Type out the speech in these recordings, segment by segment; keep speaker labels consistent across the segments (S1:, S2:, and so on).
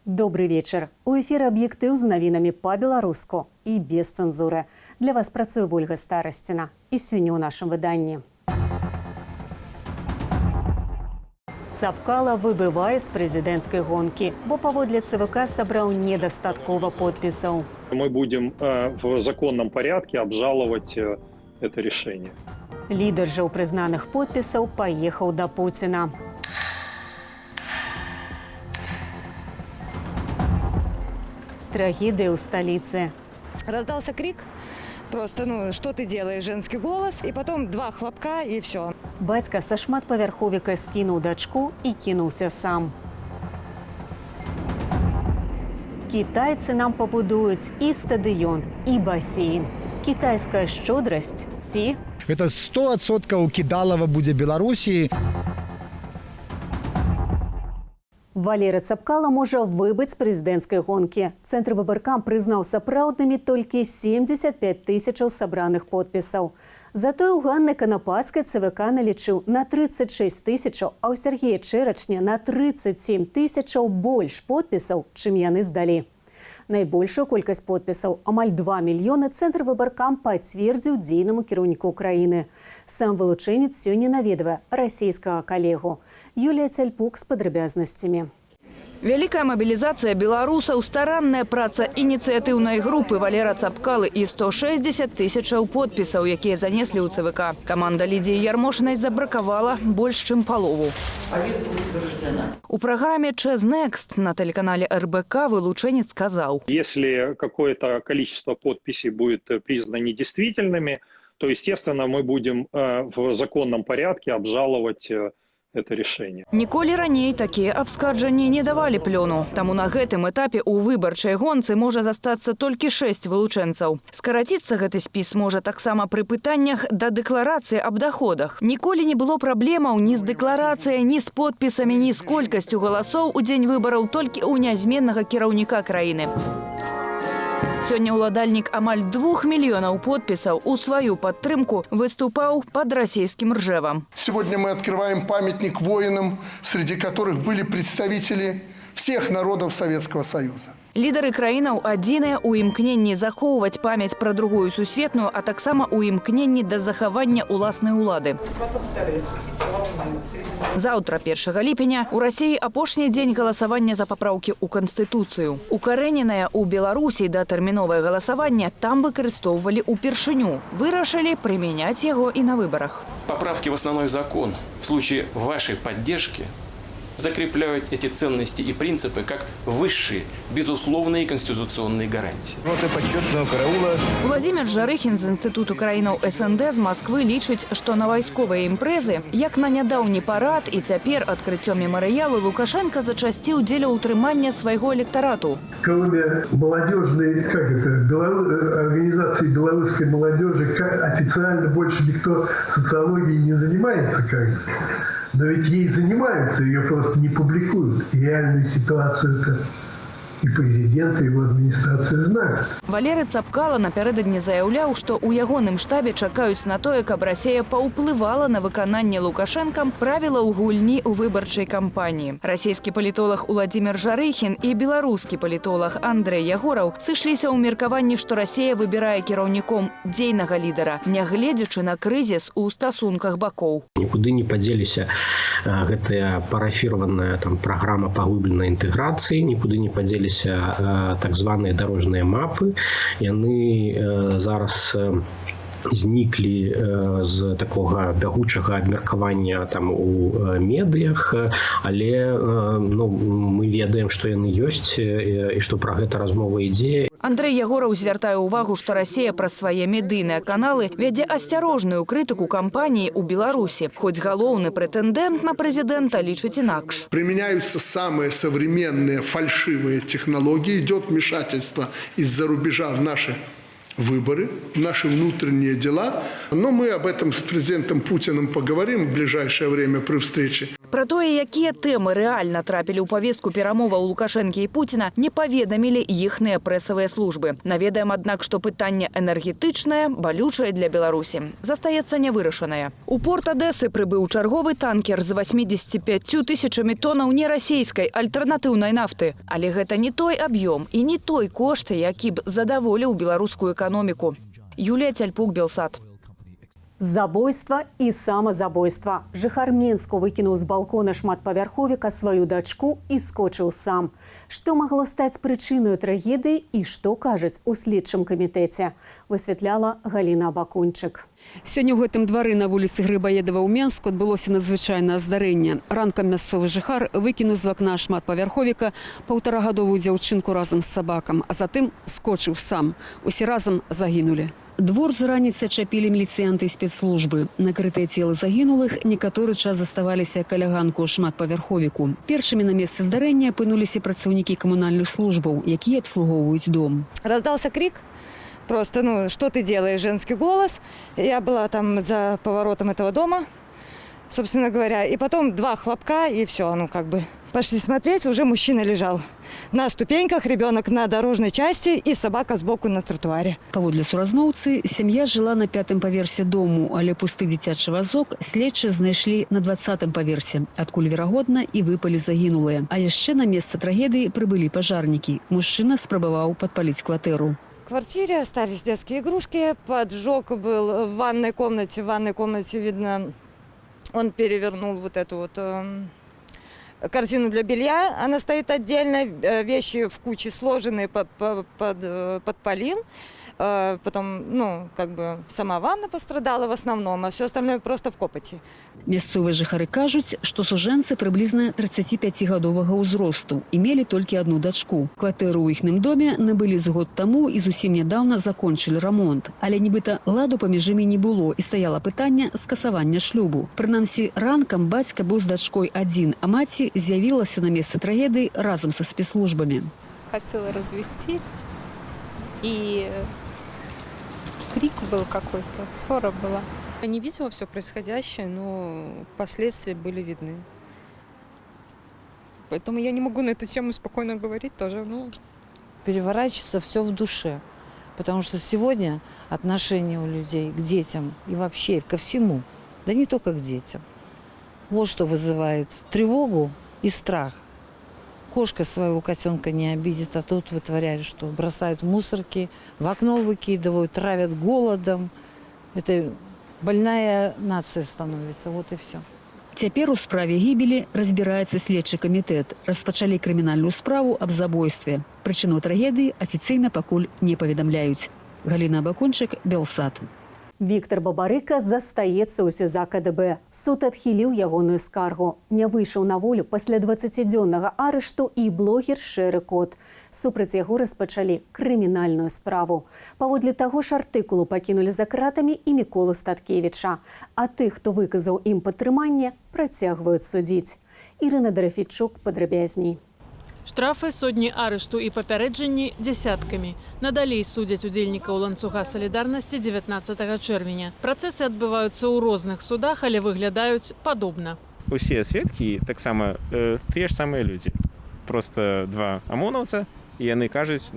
S1: Добрый вечер. У эфіры аб'ектыў з навінамі па-беларуску і без цэнзуры. Для вас працуе Ольга Старасціна. І сёння ў нашым выданні. Цапкала выбывае з прэзідэнцкай гонкі, бо паводле ЦВК сабраў недастаткова подпісаў.
S2: Мы будем в законном порядке обжаловать это решение.
S1: Лідар жа ў прызнаных подпісаў паехаў да Пуціна. Трагедия у столицы.
S3: Раздался крик, просто, что ты делаешь, женский голос, и потом 2 хлопка, и все.
S1: Бацька са шматпавярховіка скінуў дачку і кінуўся сам. Китайцы нам пабудуюць і стадыён, і басейн. Китайская шчодрасць ці?
S4: Это 100% кидалова будзе Беларусі.
S1: Валерый Цапкала можа выбыць з прэзідэнцкай гонкі. Цэнтр ВБРК прызнаў сапраўднымі толькі 75 тысячаў сабраных подпісаў. Затое ў Ганны Канапацкай ЦВК налічыў на 36 тысячаў, а ў Сергея Чэрачня на 37 тысячаў больш подпісаў, чым яны здалі. Найбольшую колькасць подпісаў, амаль 2 мільёны, Цэнтр ВБРК пацвердзіў дзейнаму кіраўніку краіны. Сам вылучэнец сёння наведвае расійскага калегу. Юлія Цяльпук з падрабязнасцямі.
S5: Вялікая мобілізацыя беларусаў, старанная праца ініцыятыўнай групы Валера Цапкалы і 160 тысячаў подпісаў, якія занеслі ў ЦВК. Каманда Лідзіі Ярмошынай забракавала больш чым палову. У праграме «Чэз Некст» на телеканале РБК вылучэнец сказаў:
S2: Если какое-то количество подписей будет признано недействительными, то, естественно, мы будем в законном порядке обжаловать это решение.
S5: Ніколі раней такія абскарджанні не давалі плёну. Таму на гэтым этапе ў выбарчай гонцы можа застацца толькі 6 вылучэнцаў. Скараціцца гэты спіс можа таксама пры пытаннях да дэкларацыі аб даходах. Ніколі не было праблемаў ні з дэкларацыяй, ні з подпісамі, ні з колькасцю галасоў у дзень выбараў толькі ў нязменнага кіраўніка краіны. Сёння ўладальнік амаль 2 мільёнаў подпісаў у сваю падтрымку выступаў пад расійскім Ржевам.
S6: Сегодня мы открываем памятник воинам, среди которых были представители всех народов Советского Союза.
S5: Лідары краінаў адзіныя ў імкненні захоўваць памяць пра другую сусветную, а таксама ў імкненні да захавання ўласнай улады. Заўтра, 1 ліпеня, у Расіі апошні дзень галасавання за папраўкі ў Канстытуцыю. Укарэненае ў Беларусі датэрміновае галасаванне там выкарыстоўвалі ўпершыню. Вырашылі прымяняць яго і на выбарах.
S7: Поправки в основной закон в случае вашей поддержки закрепляют эти ценности и принципы как высшие, безусловные конституционные гарантии.
S4: Вот и почетного караула.
S5: Владимир Жарыхін з Інстытуту краінаў СНД з Масквы лічыць, што на вайсковыя імпрэзы, як на нядаўні парад і цяпер адкрыццё мемарыялу, Лукашенко зачасціў дзеля ўтрымання свайго электарату.
S8: Кроме молодежной, организации белорусской молодежи, официально больше никто социологией не занимается, но ведь ей занимаются, ее просто не публикуют. И реальную ситуацию-то и президент, и его администрация знают.
S5: Валерый Цапкала напярэдадні заяўляў, што ў ягоным штабе чакаюць на тое, каб Расія паўплывала на выкананне Лукашэнкам правілаў гульні ў выбарчай кампаніі. Расійскі палітолог Владимир Жарыхін і беларускі палітолог Андрэй Ягораў сышліся ў меркаванні, што Расія выбірае кіраўніком дзейнага лідара, нягледзячы на крызіс у стасунках бакоў.
S9: Нікуды не падзеліся гэтая парафіраваная праграма паглыбленай інтэграцыі, нікуды не падзеліся так званыя дарожныя мапы. Яны зараз зніклі з такога бягучага абмеркавання у медыях, але мы ведаем, што яны ёсць і што пра гэта размова ідзе.
S5: Андрэй Ягораў звяртае ўвагу, што Расія праз свае медыйныя каналы вядзе асцярожную крытыку кампаніі ў Беларусі, хоць галоўны прэтэндэнт на прэзідэнта лічыць інакш.
S6: Применяются самые современные фальшивые технологии, идет вмешательство из-за рубежа в наши выборы, в наши внутренние дела. Но мы об этом с президентом Путиным поговорим в ближайшее время при встрече.
S5: Пра тое, якія тэмы рэальна трапілі ў павестку перамоваў Лукашэнкі і Пуціна, не паведамілі іхныя прэсавыя службы. Наведаем, аднак, што пытанне энергетычнае, балючае для Беларусі, застаецца нявырашанае. У порт Адэсы прыбыў чарговы танкер з 85 тысячамі тонаў нерасійскай альтэрнатыўнай нафты. Але гэта не той аб'ём і не той кошт, які б задаволіў беларускую эканоміку. Юлія Тяльпук, Белсат.
S1: Забойства і самазабойства. Жыхар Менску выкінуў з балкона шматпавярховіка сваю дачку і скочыў сам. Што магло стаць прычыною трагедыі і што кажуць у следчым камітэце, высвятляла Галіна Абакунчык.
S10: Сёння ў гэтым двары на вуліцы Грыбаедава ў Менску адбылося надзвычайнае здарэнне. Ранкам мясцовы жыхар выкінуў з вакна шматпавярховіка паўтарагадовую дзяўчынку разам з сабакам, а затым скочыў сам. Усе разам загінулі. Двор з раніцы чапілі міліцыянты і спецслужбы. Накрытыя целы загінулых некаторы час заставаліся каля ганку шматпавярховіку. Першымі на месцы здарэння апынуліся працаўнікі камунальных службаў, якія абслугоўваюць дом.
S3: Раздался крик. Просто, что ты делаешь, женский голос. Я была там за поворотом этого дома, собственно говоря. И потом 2 хлопка, и все, Пошли смотреть, уже мужчина лежал на ступеньках, ребенок на дорожной части и собака сбоку на тротуаре.
S10: Паводле суразмоўцы, сям'я жыла на 5-м паверсе дому, але пусты дзіцячы вазок следчы знайшлі на 20-м паверсе, адкуль, верагодна, і выпалі загінулыя. А яшчэ на месца трагедыі прыбылі пажарнікі. Мужчына спрабаваў падпаліць кватэру.
S3: В квартире остались детские игрушки, поджог был в ванной комнате. В ванной комнате, видно, он перевернул вот эту корзину для белья. Она стоит отдельно, вещи в куче сложенные, подпалил. Потом, сама ванна пострадала в основном, а все остальное просто в копоти.
S10: Мясцовыя жыхары кажуць, што сужэнцы прыблізна 35-гадовага ўзросту і мелі толькі адну дачку. Кватэру ў іхным доме набылі з год таму і зусім нядаўна закончылі рамонт. Але нібыта ладу паміж імі не было і стаяла пытанне скасавання шлюбу. Прынамсі, ранкам бацька быў з дачкой адзін, а маці з'явілася на месцы трагедыі разам са спецслужбамі.
S11: Хотела развестись, и крик был какой-то, ссора была.
S12: Я не видела все происходящее, но последствия были видны. Поэтому я не могу на эту тему спокойно говорить тоже.
S13: Переворачивается все в душе. Потому что сегодня отношение у людей к детям и вообще ко всему, да не только к детям, вот что вызывает тревогу и страх. Кошка своего котенка не обидит, а тут вытворяют, что бросают в мусорки, в окно выкидывают, травят голодом. Это больная нация становится, вот и все.
S10: Цяпер у справе гібелі разбіраецца следчы камітэт. Распачалі крымінальную справу аб забойстве. Прычыну трагедыі афіцыйна пакуль не паведамляюць. Галіна Абакунчык, Белсат.
S1: Віктор Бабарыка застаецца ў СІЗА КДБ. Суд адхіліў ягоную скаргу. Не выйшаў на волю пасля 20-дзённага арышту і блогер Шэры Кот. Супраць яго распачалі крымінальную справу. Паводле таго ж артыкулу пакінулі за кратамі і Міколу Статкевіча. А тых, хто выказаў ім падтрыманне, працягваюць судзіць. Ірына Дарафійчук падрабязней.
S14: Штрафы, сотні арышту і папярэджанні дзясяткамі. Надалей судзяць удзельнікаў ланцуга салідарнасці 19 чэрвеня. Працэсы адбываюцца ў розных судах, але выглядаюць падобна.
S15: Усе сведкі таксама тыя ж самыя людзі. Просто 2 амонаўца, і яны кажуць,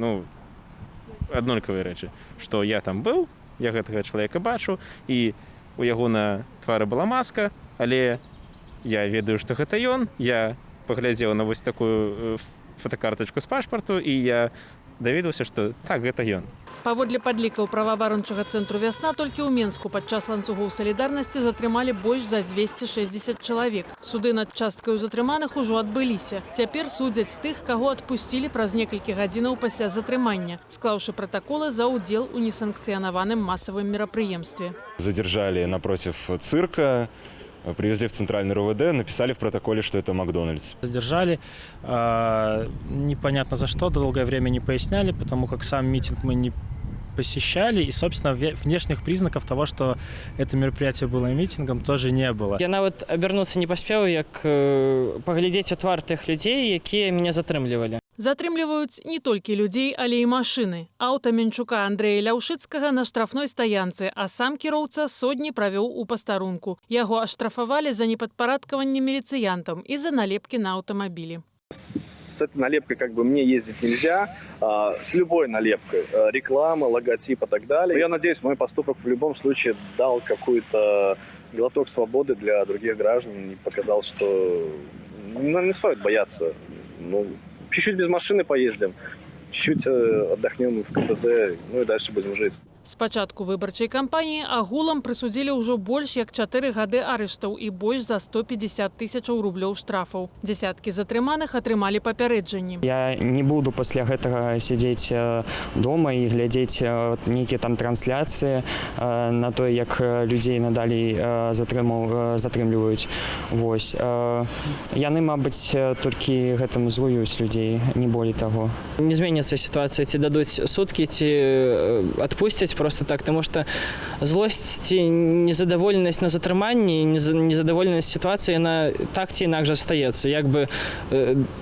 S15: аднолькавыя рэчы, што я там быў, я гэтага чалавека бачу, і у яго на твары была маска, але я ведаю, што гэта ён, я паглядзеў на вось такую фотокартачку з пашпарту, і я даведаўся, што так, гэта ён.
S14: Паводле падлікаў праваабарончага цэнтру «Вясна», толькі ў Менску падчас ланцугоў салідарнасці затрымалі больш за 260 чалавек. Суды над часткаю затрыманых ужо адбыліся. Цяпер судзяць тых, каго адпусцілі праз некалькі гадзінаў пасля затрымання, склаўшы пратаколы за ўдзел у несанкцыянаваным масавым мерапрыемстве.
S16: Задержали напротив цирка, привезли в центральный РУВД, написали в протоколе, что это Макдональдс.
S17: Задержали, непонятно за что, долгое время не поясняли, потому как сам митинг мы не посещали, и, собственно, внешних признаков того, что это мероприятие было митингом, тоже не было.
S18: Я нават обернуться не паспеў, як паглядзець у твар тых людзей, якія мяне затрымлівалі.
S14: Затрымліваюць не толькі людзей, але і машыны. Аўта Менчука Андрэя Ляўшыцкага на штрафной стаянцы, а сам кіроўца сотні правёў у пастарунку. Яго аштрафавалі за непадпарадкаванне міліцыянтам і за налепкі на аўтамабілі.
S18: С этой налепкой мне ездить нельзя, с любой налепкой, реклама, логотип и так далее. Я надеюсь, мой поступок в любом случае дал какой-то глоток свободы для других граждан и показал, что не стоит бояться. Чуть-чуть без машины поездим, чуть-чуть отдохнем в КПЗ, и дальше будем жить.
S14: З пачатку выбарчай кампаніі агулам прысудзілі ўжо больш як 4 гады арыштаў і больш за 150 тысячаў рублёў штрафаў. Дзесяткі затрыманых атрымалі папярэджанні.
S19: Я не буду пасля гэтага сядзець дома і глядзець нейкія там трансляцыі на то, як людзей надалей затрымліваюць. Вось. Яны, мабыць, толькі гэтым злуюць людзей, не болей таго.
S20: Не зменіцца сітуацыя, ці дадуць суткі, ці адпусцяць просто так, потому что злость ці незадаволенасць на затрыманні, незадаволенасць сітуацыі, яна так ці інакш астаецца. Як бы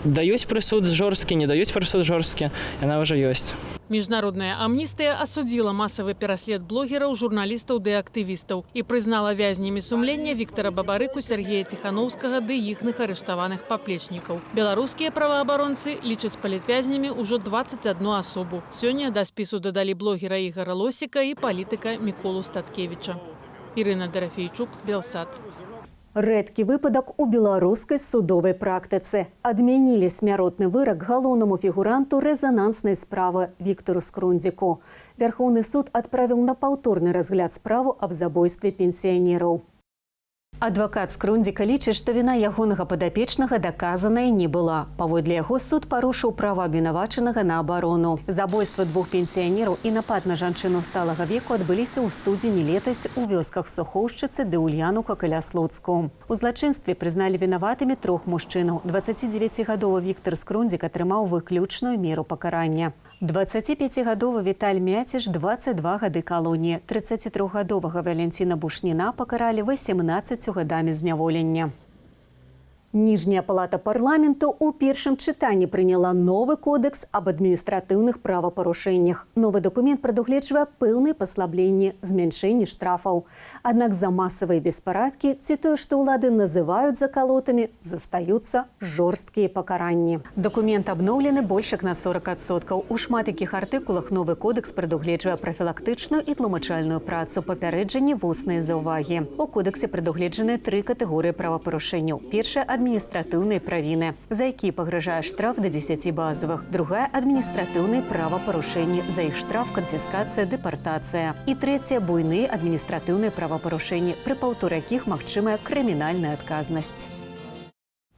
S20: даюць прысуд жорсткі, не даюць прысуд жорсткі, яна ўжо ёсць.
S14: Міжнародная амністыя асудзіла масавы пераслед блогераў, журналістаў ды актывістаў і прызнала вязнямі сумлення Віктара Бабарыку, Сергея Ціханаўскага ды іхных арыштаваных паплечнікаў. Беларускія праваабаронцы лічаць палітвязнямі ўжо 21 асобу. Сёння да спісу дадалі блогера Ігора Лосіка і палітыка Міколу Статкевіча. Ірына Дарафейчук, Белсат.
S1: Рэдкі выпадак у беларускай судовай практыцы. Адмянілі смяротны вырак галоўнаму фігуранту рэзананснай справы Віктару Скрундзіку. Вярхоўны суд адправіў на паўторны разгляд справу аб забойстве пенсіянераў. Адвакат Скрундзіка лічыць, што віна ягонага падапечнага даказаная не была. Паводле яго суд парушыў права абвінавачанага на абарону. Забойства 2 пенсіянераў і напад на жанчыну сталага веку адбыліся ў студзені летась у вёсках Сухоўшчыцы ды Ульянука каля Слуцку. У злачынстве прызналі вінаватымі 3 мужчынаў. 29-гадовы Віктар Скрундзік атрымаў выключную меру пакарання. 25-гадовы Віталь Мяціш 22 гады калоніі. 33-гадовага Валянціна Бушніна пакаралі 18 гадамі зняволення. Ніжняя палата парламенту ў першым чытанні прыняла новы кодекс аб адміністратыўных правапарушэннях. Новы дакумент прадугледжвае пэўныя паслабленні, змяншэнне штрафаў. Аднак за масавыя беспарадкі ці тое, што ўлады называюць закалотамі, застаюцца жорсткія пакаранні. Дакумент абноўлены больш як на 40%. У шмат якіх артыкулах новы кодекс прадугледжвае прафілактычную і тлумачальную працу, папярэджанні, вусныя заўвагі. У кодексе прадугледжаны 3 катэгорыі правапарушэнняў. Першая – адміністратыўныя правіны, за які пагражае штраф да 10 базавых. Другая – адміністратыўныя правапарушэнні, за іх штраф, канфіскацыя, дэпартацыя. І трэцяе – буйныя адміністратыўныя правапарушэнні, пры паўторы якіх магчымая крымінальная адказнасць.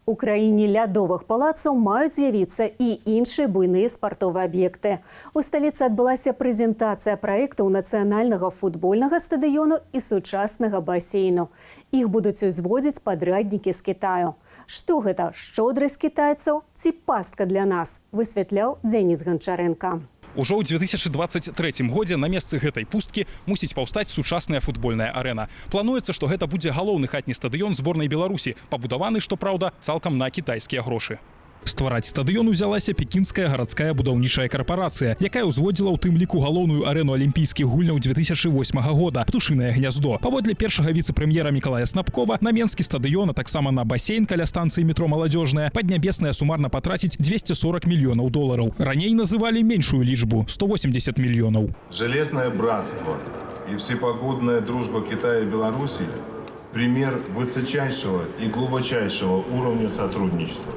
S1: У краіне лядовых палацаў маюць з'явіцца і іншыя буйныя спартовыя аб'екты. У сталіцы адбылася прэзентацыя праектаў нацыянальнага футбольнага стадыёну і сучаснага басейну. Іх будуць узводзіць падраднікі з Кітаю. Што гэта, шчодрасць кітайцаў ці пастка для нас, высвятляў Дзяніс Ганчарэнка.
S21: Ужо ў 2023 годзе на месцы гэтай пусткі мусіць паўстаць сучасная футбольная арэна. Плануецца, што гэта будзе галоўны хатні стадыён зборнай Беларусі, пабудаваны, што праўда, цалкам на кітайскія грошы. Ствараць стадыён узялася пекінская гарадская будаўнічая карпарацыя, якая ўзводзіла ў тым ліку галоўную арэну алімпійскіх гульняў 2008 года «Птушынае гняздо». Паводле першага віцэ-прэм'ера Мікалая Снапкова, на менскі стадыён, а таксама на басейн каля станцыі метро «Маладзёжная» Паднябесная сумарна патраціць 240 мільёнаў долараў. Раней называлі меншую лічбу – 180 мільёнаў.
S22: Железное братство и всепогодная дружба Китая и Беларуси – пример высочайшего и глубочайшего уровня сотрудничества.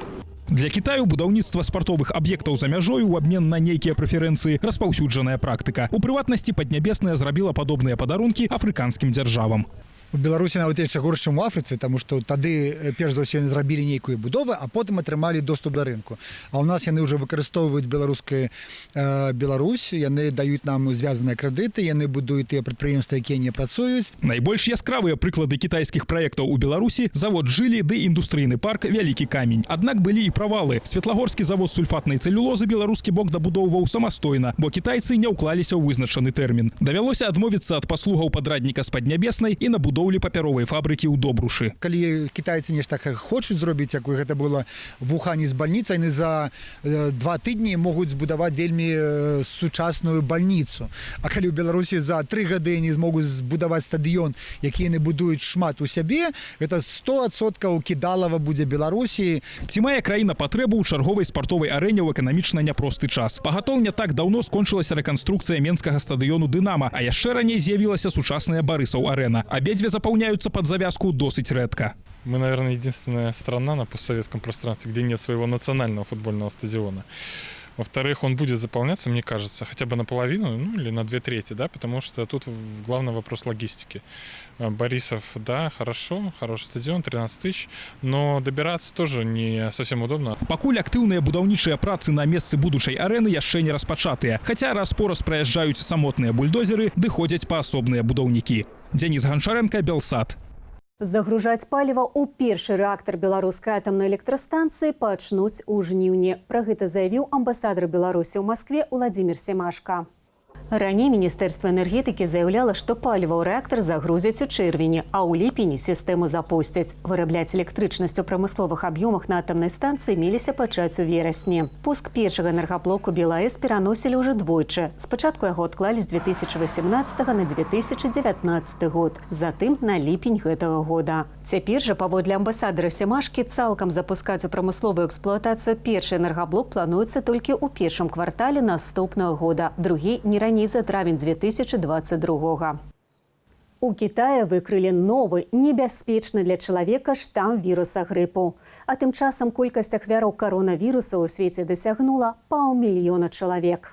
S21: Для Китаю будаўніцтва спартовых аб'ектаў за мяжой у абмен на нейкія прэферэнцыі распаўсюджаная практыка. У прыватнасці Паднябесная зрабіла падобныя падарункі афрыканскім дзяржавам.
S4: У Беларусі нават яшчэ горш, чым у Афрыцы, таму што тады перш за ўсё яны зрабілі нейкую будову, а потым атрымалі доступ да рынку. А ў нас яны ўжо выкарыстоўваюць Беларусь, яны даюць нам звязаныя крэдыты, яны будуюць тыя прадпрыемствы, якія не працуюць.
S21: Найбольш яскравыя прыклады кітайскіх праектаў у Беларусі – завод жылі ды індустрыйны парк «Вялікі камень». Аднак былі і правалы. Светлагорскі завод сульфатнай цэлюлозы беларускі бок дабудоўваў самастойна, бо кітайцы не ўклаліся ў вызначаны тэрмін. Давялося адмовіцца ад паслугаў падрадніка з Паднябеснай і набудову будоўлі папяровай фабрыкі ў Добрушы.
S4: Калі кітайцы нешта хочуць зробіць, як гэта было в Ухане з бальніцай, яны за 2 тыдні могуць збудаваць вельмі сучасную бальніцу. А калі ў Беларусі за 3 гады не змогуць збудаваць стадыён, які яны будуюць шмат у сябе, гэта 100% кідалава будзе Беларусі.
S21: Ці мае краіна патрэбу ў чарговай спартовай арэне ў эканамічна няпросты час? Пагатоў не так даўно скончылася рэканструкцыя менскага стадыёну «Дынама», а яшчэ раней з'явілася сучасная Барысаў арэна. Абедзве запаўняюцца пад завязку досыць рэдка.
S2: Мы, наверное, единственная страна на постсоветском пространстве, где нет своего национального футбольного стадиона. Во-вторых, он будет заполняться, мне кажется, хотя бы наполовину, ну или на 2/3, да, потому что тут главный вопрос логистики. Борисов, да, хорошо, хороший стадион, 13 тысяч, но добираться тоже не совсем удобно.
S21: Пакуль актыўныя будаўнічыя працы на месцы будучай арэны яшчэ не распачатыя, хаця раз-пораз праязджаюць самотныя бульдозеры, ды ходзяць паасобныя будаўнікі. Дзеніс Ганчаренко, Белсат.
S1: Загружаць паліва ў першы рэактар беларускай атамнай электрастанцыі пачнуць у жніўні. Пра гэта заявіў амбасадар Беларусі ў Маскве Уладзімір Семашка. Раней Міністэрства энергетыкі заяўляла, што паліва ў рэактар загрузяць у чэрвені, а ў ліпені сістэму запусцяць. Вырабляць электрычнасць у прамысловых аб'ёмах на атамнай станцыі меліся пачаць у верасні. Пуск першага энергаблоку БелАЭС пераносілі ўжо двойчы. Спачатку яго адклалі з 2018 на 2019 год, затым на ліпень гэтага года. Цяпер жа, паводле амбасадара Семашкі, цалкам запускаць у прамысловую эксплуатацыю першы энергаблок плануецца толькі ў першым квартале наступнага года, другі не раней за травень 2022. У Китаі выкрылі новы, небяспечны для чалавека штам віруса грыпу. А тым часам колькасць ахвяраў каронавіруса ў свеце дасягнула 500 000 чалавек.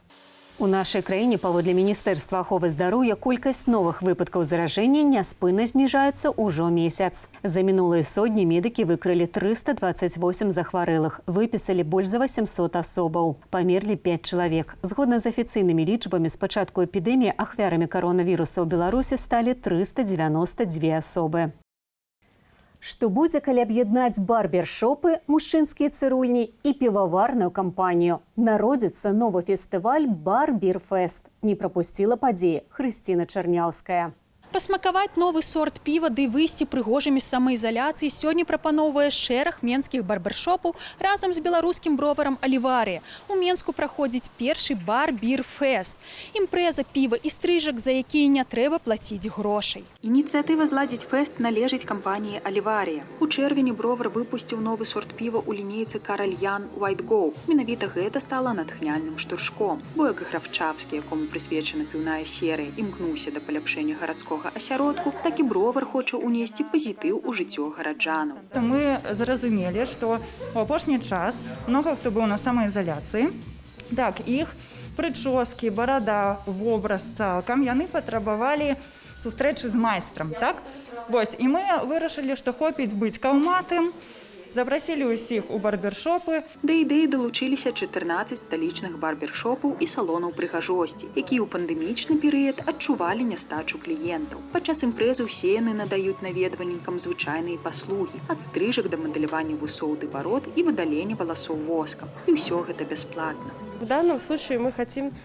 S1: У нашай краіне, паводле Міністэрства аховы здароўя, колькасць новых выпадкаў заражэння няспынна зніжаецца ўжо месяц. За мінулыя сотні медыкі выкрылі 328 захварэлых, выпісалі больш за 800 асобаў. Памерлі 5 чалавек. Згодна з афіцыйнымі лічбамі, з пачатку эпідэміі ахвярамі каронавіруса ў Беларусі сталі 392 асобы. Што будзе, калі аб'яднаць барбершопы, мужчынскія цырульні і піваварную кампанію? Народзіцца новы фестываль «Барбірфест». Не прапусціла падзеі Хрысціна Чарняўская.
S7: Пасмакаваць новы сорт піва ды выйсці прыгожымі з самаізаляцыі сёння прапановвае шэраг менскіх барбершопаў разам з беларускім броварам «Аліварыя». У Менску праходзіць першы «Барбірфест». Імпрэза піва і стрыжак, за якія не трэба плаціць грошай.
S23: Ініцыятыва зладзіць фэст належыць кампаніі «Аліварія». У чэрвені бровар выпусціў новы сорт піва ў лінейцы «Каральян White Go». Менавіта гэта стала натхняльным штуршком. Бо як граф Чапскі, якому прысвечана піўная серыя, імкнуўся да паляпшэння гарадскога асяродку, так і бровар хоча ўнесці пазітыў у жыццё гараджанаў.
S24: Мы зразумелі, што ў апошні час многа хто быў на самаізаляцыі. Так, іх прычоскі, барада, вобраз цалкам, яны патрабавалі сустрэчы з майстрам, так? Вось, і мы вырашылі, што хопіць быць каўматым, запрасілі ўсіх у барбершопы.
S23: Да ідэі далучыліся 14 сталічных барбершопаў і салонаў прыгажосці, якія ў пандэмічны перыяд адчувалі нястачу кліентаў. Падчас імпрэзы ўсе яны надаюць наведвальнікам звычайныя паслугі, ад стрыжак да мадэлявання вусоў ды барод і выдалення валасоў воскам. І ўсё гэта бясплатна.
S25: В данном случае мы хотим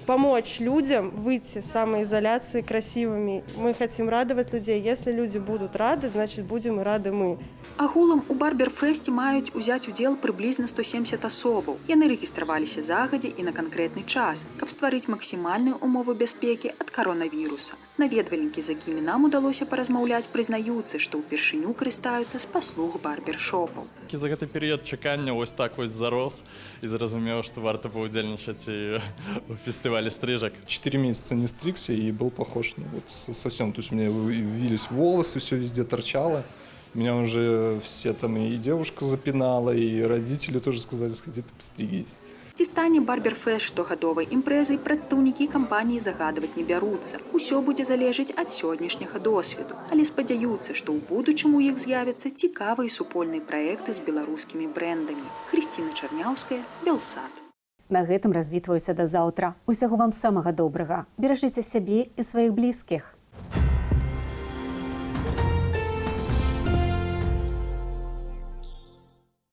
S25: помочь людям выйти с самоизоляции красивыми. Мы хотим радовать людей. Если люди будут рады, значит, будем и рады мы.
S23: Агулам у Барберфесте маюць узяць удзел прыблізна 170 асобаў. Яны рэгістраваліся загадзя і на канкрэтны час, каб стварыць максімальныя умовы бяспекі ад каронавіруса. Наведвальнікі, з якімі нам удалося паразмаўляць, прызнаюцца, што ўпершыню карыстаюцца з паслуг барбершопаў.
S26: За гэты перыяд чакання вось так вось зарос і зразумеў, што варта паўдзельнічаць і у фестывале стрижек.
S27: 4 месяца не стригся и был похож, ну, вот совсем, то есть у меня вились волосы, все везде торчало. Меня уже все там и девушка запинала, и родители тоже сказали, сходи ты постригись.
S23: Ці стане Барберфест штогадовай імпрэзай, прадстаўнікі кампаніі загадваць не бяруцца. Усё будзе залежыць ад сённяшняга досведу. Але спадзяюцца, што ў будучым у іх з'явяцца цікавыя супольныя праекты з беларускімі брэндамі. Хрысціна Чарняўская, Белсат.
S1: На гэтым развітваюся да заўтра. Усяго вам самага добрага. Беражыце сябе і сваіх блізкіх.